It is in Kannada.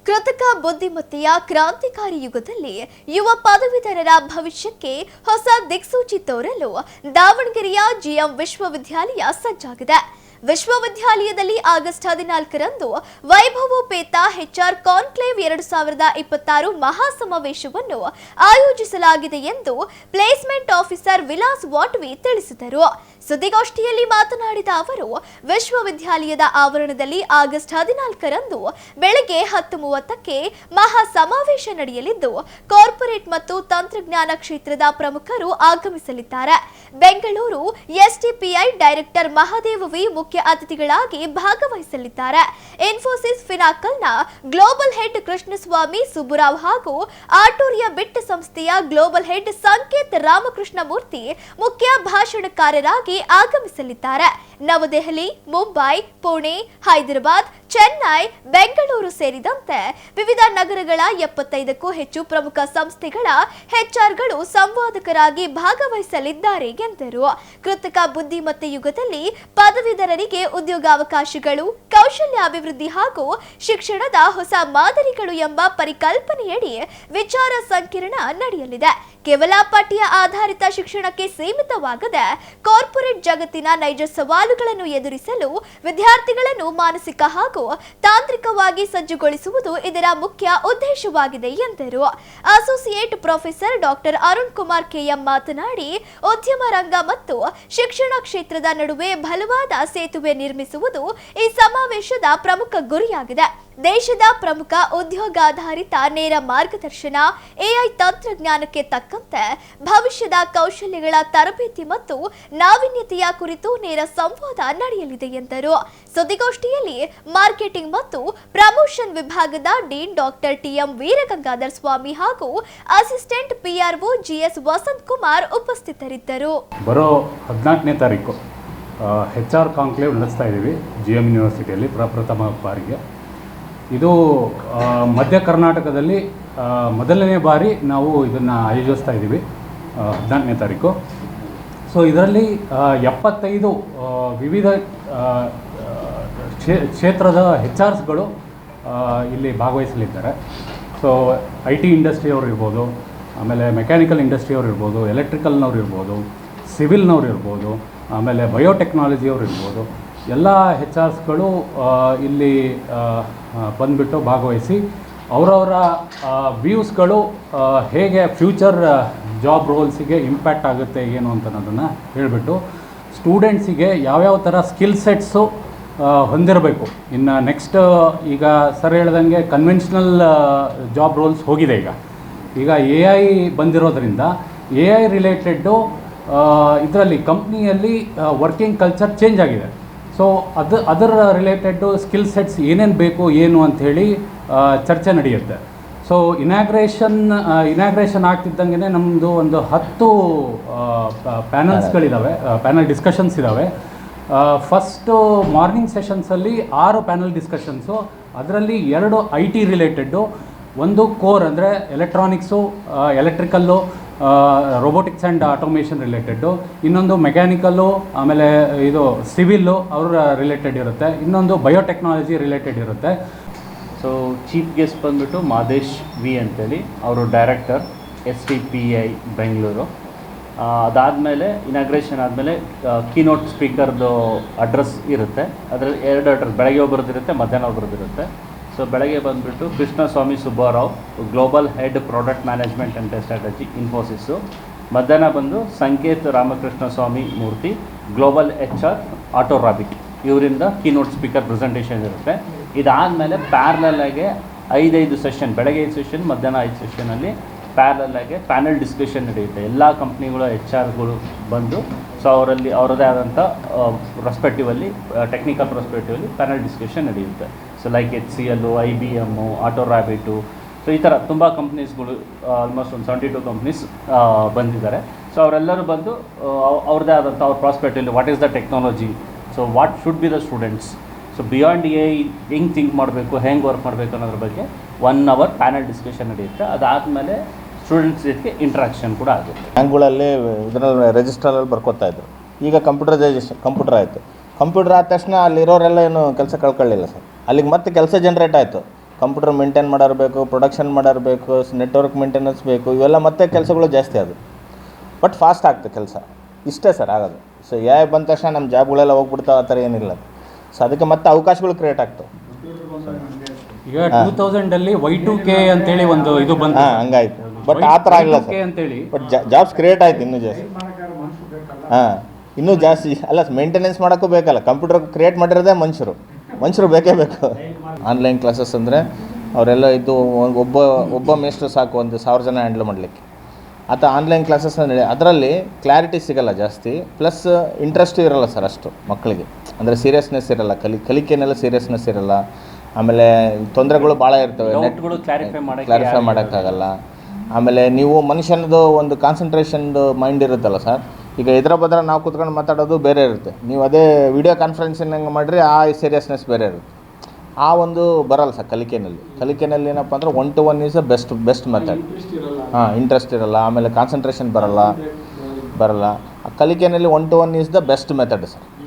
ಕೃತಕ ಬುದ್ಧಿಮತ್ತೆಯ ಕ್ರಾಂತಿಕಾರಿ ಯುಗದಲ್ಲಿ ಯುವ ಪದವೀಧರರ ಭವಿಷ್ಯಕ್ಕೆ ಹೊಸ ದಿಕ್ಸೂಚಿ ತೋರಲು ದಾವಣಗೆರೆಯ ಜಿಎಂ ವಿಶ್ವವಿದ್ಯಾಲಯ ಸಜ್ಜಾಗಿದೆ. ವಿಶ್ವವಿದ್ಯಾಲಯದಲ್ಲಿ ಆಗಸ್ಟ್ 14ರಂದು ವೈಭವೋಪೇತ HR ಕಾನ್ಕ್ಲೇವ್ 2026 ಮಹಾಸಮಾವೇಶವನ್ನು ಆಯೋಜಿಸಲಾಗಿದೆ ಎಂದು ಪ್ಲೇಸ್ಮೆಂಟ್ ಆಫೀಸರ್ ವಿಲಾಸ್ ವಾಟ್ವಿ ತಿಳಿಸಿದರು. ಸುದ್ದಿಗೋಷ್ಠಿಯಲ್ಲಿ ಮಾತನಾಡಿದ ಅವರು, ವಿಶ್ವವಿದ್ಯಾಲಯದ ಆವರಣದಲ್ಲಿ ಆಗಸ್ಟ್ 14ರಂದು ಬೆಳಗ್ಗೆ 10:30ಕ್ಕೆ ಮಹಾಸಮಾವೇಶ ನಡೆಯಲಿದ್ದು, ಕಾರ್ಪೊರೇಟ್ ಮತ್ತು ತಂತ್ರಜ್ಞಾನ ಕ್ಷೇತ್ರದ ಪ್ರಮುಖರು ಆಗಮಿಸಲಿದ್ದಾರೆ. Bengaluru STPI director Mahadev V ಮುಖ್ಯ ಅತಿಥಿಗಳಾಗಿ ಭಾಗವಹಿಸಲಿದ್ದಾರೆ. ಇನ್ಫೋಸಿಸ್ ಫಿನಾಕಲ್ನ ಗ್ಲೋಬಲ್ ಹೆಡ್ ಕೃಷ್ಣಸ್ವಾಮಿ ಸುಬ್ಬುರಾವ್ ಹಾಗೂ ಆಟೋರಿಯಾ ಬಿಟ್ ಸಂಸ್ಥೆಯ ಗ್ಲೋಬಲ್ ಹೆಡ್ ಸಂಕೇತ್ ರಾಮಕೃಷ್ಣ ಮೂರ್ತಿ ಮುಖ್ಯ ಭಾಷಣಕಾರರಾಗಿ ಆಗಮಿಸಲಿದ್ದಾರೆ. ನವದೆಹಲಿ, ಮುಂಬೈ, ಪುಣೆ, ಹೈದರಾಬಾದ್, ಚೆನ್ನೈ, ಬೆಂಗಳೂರು ಸೇರಿದಂತೆ ವಿವಿಧ ನಗರಗಳ 75ಕ್ಕೂ ಹೆಚ್ಚು ಪ್ರಮುಖ ಸಂಸ್ಥೆಗಳ HRಗಳು ಸಂವಾದಕರಾಗಿ ಭಾಗವಹಿಸಲಿದ್ದಾರೆ ಎಂದರು. ಕೃತಕ ಬುದ್ಧಿಮತ್ತೆ ಯುಗದಲ್ಲಿ ಪದವೀಧರರಿಗೆ ಉದ್ಯೋಗಾವಕಾಶಗಳು, ಕೌಶಲ್ಯ ಅಭಿವೃದ್ಧಿ ಹಾಗೂ ಶಿಕ್ಷಣದ ಹೊಸ ಮಾದರಿಗಳು ಎಂಬ ಪರಿಕಲ್ಪನೆಯಡಿ ವಿಚಾರ ಸಂಕಿರಣ ನಡೆಯಲಿದೆ. ಕೇವಲ ಪಠ್ಯ ಆಧಾರಿತ ಶಿಕ್ಷಣಕ್ಕೆ ಸೀಮಿತವಾಗದೆ ಕಾರ್ಪೊರೇಟ್ ಜಗತ್ತಿನ ನೈಜ ಸವಾಲುಗಳನ್ನು ಎದುರಿಸಲು ವಿದ್ಯಾರ್ಥಿಗಳನ್ನು ಮಾನಸಿಕ ಹಾಗೂ ತಾಂತ್ರಿಕವಾಗಿ ಸಜ್ಜುಗೊಳಿಸುವುದು ಇದರ ಮುಖ್ಯ ಉದ್ದೇಶವಾಗಿದೆ ಎಂದರು. Associate professor doctor Arun Kumar KM ಮಾತನಾಡಿ, ಉದ್ಯಮ ರಂಗ ಮತ್ತು ಶಿಕ್ಷಣ ಕ್ಷೇತ್ರದ ನಡುವೆ ಬಲವಾದ ಸೇತುವೆ ನಿರ್ಮಿಸುವುದು ಈ ಸಮಾವೇಶದ ಪ್ರಮುಖ ಗುರಿಯಾಗಿದೆ. ದೇಶದ ಪ್ರಮುಖ ಉದ್ಯೋಗಾಧಾರಿತ ನೇರ ಮಾರ್ಗದರ್ಶನ, AI ತಂತ್ರಜ್ಞಾನಕ್ಕೆ ತಕ್ಕಂತೆ ಭವಿಷ್ಯದ ಕೌಶಲ್ಯಗಳ ತರಬೇತಿ ಮತ್ತು ನಾವೀನ್ಯತೆಯ ಕುರಿತು ನೇರ ಸಂವಾದ ನಡೆಯಲಿದೆ ಎಂದರು. ಸುದ್ದಿಗೋಷ್ಠಿಯಲ್ಲಿ ಮಾರ್ಕೆಟಿಂಗ್ ಮತ್ತು ಪ್ರಮೋಷನ್ ವಿಭಾಗದ dean doctor TM Veeragangadhar Swamy ಹಾಗೂ assistant PRO GS Vasant Kumar ಉಪಸ್ಥಿತರಿದ್ದರು. ಬರೋ 14ನೇ ತಾರೀಕು HR ಕಾನ್ಕ್ಲೇವ್ ನಡೆಸ್ತಾ ಇದ್ದೀವಿ GM ಯೂನಿವರ್ಸಿಟಿಯಲ್ಲಿ ಪ್ರಪ್ರಥಮ ಬಾರಿಗೆ. ಇದು ಮಧ್ಯ ಕರ್ನಾಟಕದಲ್ಲಿ ಮೊದಲನೇ ಬಾರಿ ನಾವು ಇದನ್ನು ಆಯೋಜಿಸ್ತಾ ಇದ್ದೀವಿ 14ನೇ ತಾರೀಕು. ಸೊ ಇದರಲ್ಲಿ 75 ವಿವಿಧ ಕ್ಷೇತ್ರದ HRಸ್ಗಳು ಇಲ್ಲಿ ಭಾಗವಹಿಸಲಿದ್ದಾರೆ. ಸೊ IT ಇಂಡಸ್ಟ್ರಿಯವ್ರು ಇರ್ಬೋದು, ಆಮೇಲೆ ಮೆಕ್ಯಾನಿಕಲ್ ಇಂಡಸ್ಟ್ರಿಯವ್ರು ಇರ್ಬೋದು, ಎಲೆಕ್ಟ್ರಿಕಲ್ನವ್ರು ಇರ್ಬೋದು, ಸಿವಿಲ್ನವ್ರು ಇರ್ಬೋದು, ಆಮೇಲೆ ಬಯೋಟೆಕ್ನಾಲಜಿಯವ್ರು ಇರ್ಬೋದು. ಎಲ್ಲ HRಸ್ಗಳು ಇಲ್ಲಿ ಬಂದುಬಿಟ್ಟು ಭಾಗವಹಿಸಿ ಅವರವರ ವ್ಯೂಸ್ಗಳು ಹೇಗೆ ಫ್ಯೂಚರ್ ಜಾಬ್ ರೋಲ್ಸಿಗೆ ಇಂಪ್ಯಾಕ್ಟ್ ಆಗುತ್ತೆ ಏನು ಅಂತ ಅನ್ನೋದನ್ನು ಹೇಳಿಬಿಟ್ಟು ಸ್ಟೂಡೆಂಟ್ಸಿಗೆ ಯಾವ್ಯಾವ ಥರ ಸ್ಕಿಲ್ ಸೆಟ್ಸು ಹೊಂದಿರಬೇಕು. ಇನ್ನು ನೆಕ್ಸ್ಟ್ ಈಗ ಸರ್ ಹೇಳ್ದಂಗೆ ಕನ್ವೆನ್ಷನಲ್ ಜಾಬ್ ರೋಲ್ಸ್ ಹೋಗಿದೆ. ಈಗ AI ಬಂದಿರೋದ್ರಿಂದ AI ರಿಲೇಟೆಡ್ಡು ಇದರಲ್ಲಿ ಕಂಪ್ನಿಯಲ್ಲಿ ವರ್ಕಿಂಗ್ ಕಲ್ಚರ್ ಚೇಂಜ್ ಆಗಿದೆ. ಸೊ ಅದರ ರಿಲೇಟೆಡ್ಡು ಸ್ಕಿಲ್ ಸೆಟ್ಸ್ ಏನೇನು ಬೇಕು ಏನು ಅಂಥೇಳಿ ಚರ್ಚೆ ನಡೆಯುತ್ತೆ. ಸೊ ಇನಾಗ್ರೇಷನ್ ಆಗ್ತಿದ್ದಂಗೆ ನಮ್ಮದು ಒಂದು 10 ಪ್ಯಾನಲ್ಸ್ಗಳಿದ್ದಾವೆ, ಪ್ಯಾನಲ್ ಡಿಸ್ಕಷನ್ಸ್ ಇದ್ದಾವೆ. ಫಸ್ಟು ಮಾರ್ನಿಂಗ್ ಸೆಷನ್ಸಲ್ಲಿ 6 ಪ್ಯಾನಲ್ ಡಿಸ್ಕಷನ್ಸು, ಅದರಲ್ಲಿ 2 IT ರಿಲೇಟೆಡ್ಡು, ಒಂದು ಕೋರ್ ಅಂದರೆ electronics, electrical, robotics and automation related, ಇನ್ನೊಂದು ಮೆಕ್ಯಾನಿಕಲ್ಲು, ಆಮೇಲೆ ಇದು ಸಿವಿಲ್ಲು ಅವ್ರ ರಿಲೇಟೆಡ್ ಇರುತ್ತೆ, ಇನ್ನೊಂದು ಬಯೋಟೆಕ್ನಾಲಜಿ ರಿಲೇಟೆಡ್ ಇರುತ್ತೆ. ಸೊ ಚೀಫ್ ಗೆಸ್ಟ್ ಬಂದುಬಿಟ್ಟು ಮಾದೇಶ್ ವಿ ಅಂತೇಳಿ, ಅವರು ಡೈರೆಕ್ಟರ್ STPI ಬೆಂಗಳೂರು. ಅದಾದಮೇಲೆ ಇನಾಗ್ರೇಷನ್ ಆದಮೇಲೆ ಕೀನೋಟ್ ಸ್ಪೀಕರ್ದು ಅಡ್ರೆಸ್ ಇರುತ್ತೆ. ಅದರಲ್ಲಿ 2 ಅಡ್ರೆಸ್, ಬೆಳಗ್ಗೆ ಒಬ್ಬರದ್ದಿರುತ್ತೆ, ಮಧ್ಯಾಹ್ನ ಒಬ್ಬರದ್ದಿರುತ್ತೆ. ಸೊ ಬೆಳಗ್ಗೆ ಬಂದುಬಿಟ್ಟು Krishnaswamy Subbarao, global head product management and strategy Infosys. ಮಧ್ಯಾಹ್ನ ಬಂದು ಸಂಕೇತ್ ರಾಮಕೃಷ್ಣ ಸ್ವಾಮಿ ಮೂರ್ತಿ, ಗ್ಲೋಬಲ್ HR ಆಟೋರಾಬಿಕ್, ಇವರಿಂದ ಕೀನೋಟ್ ಸ್ಪೀಕರ್ ಪ್ರೆಸೆಂಟೇಷನ್ ಇರುತ್ತೆ. ಇದಾದಮೇಲೆ ಪ್ಯಾರಲಲ್ಲಾಗೆ 5 ಸೆಷನ್, ಬೆಳಗ್ಗೆ 5 ಸೆಷನ್, ಮಧ್ಯಾಹ್ನ 5 ಸೆಷನಲ್ಲಿ ಪ್ಯಾರಲಲ್ಲಾಗೆ ಪ್ಯಾನಲ್ ಡಿಸ್ಕಷನ್ ನಡೆಯುತ್ತೆ. ಎಲ್ಲ ಕಂಪ್ನಿಗಳ HRಗಳು ಬಂದು ಸೊ ಅವರಲ್ಲಿ ಅವರದೇ ಆದಂಥ ಪರ್ಸ್ಪೆಕ್ಟಿವಲ್ಲಿ, ಟೆಕ್ನಿಕಲ್ ಪರ್ಸ್ಪೆಕ್ಟಿವಲ್ಲಿ ಪ್ಯಾನಲ್ ಡಿಸ್ಕಷನ್ ನಡೆಯುತ್ತೆ. So like HCL, IBM, Autorabit, so ಈ ಥರ ತುಂಬ ಕಂಪ್ನೀಸ್ಗಳು, ಆಲ್ಮೋಸ್ಟ್ ಒಂದು 72 ಕಂಪ್ನೀಸ್ ಬಂದಿದ್ದಾರೆ. ಸೊ ಅವರೆಲ್ಲರೂ ಬಂದು ಅವ್ರದ್ದೇ ಆದಂಥ ಅವ್ರ ಪ್ರಾಸ್ಪೆಕ್ಟಲ್ಲಿ what is the technology, so what should be the students, so beyond AI ಹೆಂಗೆ ಥಿಂಕ್ ಮಾಡಬೇಕು, ಹೆಂಗೆ ವರ್ಕ್ ಮಾಡಬೇಕು ಅನ್ನೋದ್ರ ಬಗ್ಗೆ 1 hour ಪ್ಯಾನಲ್ ಡಿಸ್ಕಷನ್ ನಡೆಯುತ್ತೆ. ಅದಾದಮೇಲೆ ಸ್ಟೂಡೆಂಟ್ಸ್ ಜೊತೆಗೆ ಇಂಟ್ರಾಕ್ಷನ್ ಕೂಡ ಆಗುತ್ತೆ. ಬ್ಯಾಂಕ್ಗಳಲ್ಲಿ ಇದರಲ್ಲಿ ರಿಜಿಸ್ಟರಲ್ಲಿ ಬರ್ಕೋತಾ ಇದ್ರು. ಈಗ ಕಂಪ್ಯೂಟರ್ ಆಯಿತು. ಕಂಪ್ಯೂಟರ್ ಆದ ತಕ್ಷಣ ಅಲ್ಲಿರೋರೆಲ್ಲ ಏನು ಕೆಲಸ ಕಳ್ಕೊಳ್ಳಿಲ್ಲ ಸರ್. ಅಲ್ಲಿಗೆ ಮತ್ತೆ ಕೆಲಸ ಜನ್ರೇಟ್ ಆಯಿತು. ಕಂಪ್ಯೂಟರ್ ಮೇಂಟೈನ್ ಮಾಡೋರು ಬೇಕು, ಪ್ರೊಡಕ್ಷನ್ ಮಾಡೋರು ಬೇಕು, ನೆಟ್ವರ್ಕ್ ಮೇಂಟೆನೆನ್ಸ್ ಬೇಕು, ಇವೆಲ್ಲ ಮತ್ತೆ ಕೆಲಸಗಳು ಜಾಸ್ತಿ ಅದು. ಬಟ್ ಫಾಸ್ಟ್ ಆಗ್ತದೆ ಕೆಲಸ, ಇಷ್ಟೇ ಸರ್ ಆಗೋದು. ಸೊ ಎ ಐ ಬಂದ ತಕ್ಷಣ ನಮ್ಮ ಜಾಬ್ಗಳೆಲ್ಲ ಹೋಗ್ಬಿಡ್ತಾವೆ, ಆ ಥರ ಏನಿಲ್ಲ. ಸೊ ಅದಕ್ಕೆ ಮತ್ತೆ ಅವಕಾಶಗಳು ಕ್ರಿಯೇಟ್ ಆಗ್ತವೆ. ಈಗ 2000 Y2K ಅಂತೇಳಿ ಒಂದು ಇದು ಬಂತು. ಹಾಂ, ಹಂಗಾಯ್ತು. ಬಟ್ ಆ ಥರ ಆಗಿಲ್ಲ ಸರ್. ಅಂತೇಳಿ ಬಟ್ ಜಾಬ್ಸ್ ಕ್ರಿಯೇಟ್ ಆಯ್ತು ಇನ್ನೂ ಜಾಸ್ತಿ. ಹಾಂ, ಇನ್ನೂ ಜಾಸ್ತಿ ಅಲ್ಲ, ಮೇಂಟೆನೆನ್ಸ್ ಮಾಡೋಕ್ಕೂ ಬೇಕಲ್ಲ. ಕಂಪ್ಯೂಟರ್ ಕ್ರಿಯೇಟ್ ಮಾಡಿರೋದೇ ಮನುಷ್ಯರು ಬೇಕೇ ಬೇಕು. ಆನ್ಲೈನ್ ಕ್ಲಾಸಸ್ ಅಂದರೆ ಅವರೆಲ್ಲ ಇದು ಒಬ್ಬ ಮೇಸ್ಟ್ರು ಸಾಕು 1000 ಜನ ಹ್ಯಾಂಡ್ಲ್ ಮಾಡಲಿಕ್ಕೆ. ಆನ್ಲೈನ್ ಕ್ಲಾಸಸ್ ಅಂದರೆ ಅದರಲ್ಲಿ ಕ್ಲಾರಿಟಿ ಸಿಗೋಲ್ಲ ಜಾಸ್ತಿ, ಪ್ಲಸ್ ಇಂಟ್ರೆಸ್ಟ್ ಇರೋಲ್ಲ ಸರ್ ಅಷ್ಟು ಮಕ್ಕಳಿಗೆ. ಅಂದರೆ ಸೀರಿಯಸ್ನೆಸ್ ಇರೋಲ್ಲ, ಕಲಿಕೆನೆಲ್ಲ ಸೀರಿಯಸ್ನೆಸ್ ಇರೋಲ್ಲ. ಆಮೇಲೆ ತೊಂದರೆಗಳು ಭಾಳ ಇರ್ತವೆ, ಕ್ಲಾರಿಫೈ ಮಾಡೋಕ್ಕಾಗಲ್ಲ. ಆಮೇಲೆ ನೀವು ಮನುಷ್ಯನದು ಒಂದು ಕಾನ್ಸಂಟ್ರೇಷನ್ದು ಮೈಂಡ್ ಇರುತ್ತಲ್ಲ ಸರ್. ಈಗ ಇದ್ರ ಬದ್ರ ನಾವು ಕೂತ್ಕೊಂಡು ಮಾತಾಡೋದು ಬೇರೆ ಇರುತ್ತೆ, ನೀವು ಅದೇ ವಿಡಿಯೋ ಕಾನ್ಫರೆನ್ಸಿಂಗ್ ಮಾಡಿದ್ರೆ ಆ ಸೀರಿಯಸ್ನೆಸ್ ಬೇರೆ ಇರುತ್ತೆ. ಆ ಒಂದು ಬರಲ್ಲ ಸರ್ ಕಲಿಕೆನಲ್ಲಿ ಏನಪ್ಪ ಅಂದರೆ 1 to 1 is a best method. ಹಾಂ, ಇಂಟ್ರೆಸ್ಟ್ ಇರಲ್ಲ, ಆಮೇಲೆ ಕಾನ್ಸಂಟ್ರೇಷನ್ ಬರಲ್ಲ. ಆ ಕಲಿಕೆಯಲ್ಲಿ 1 to 1 is the best method sir.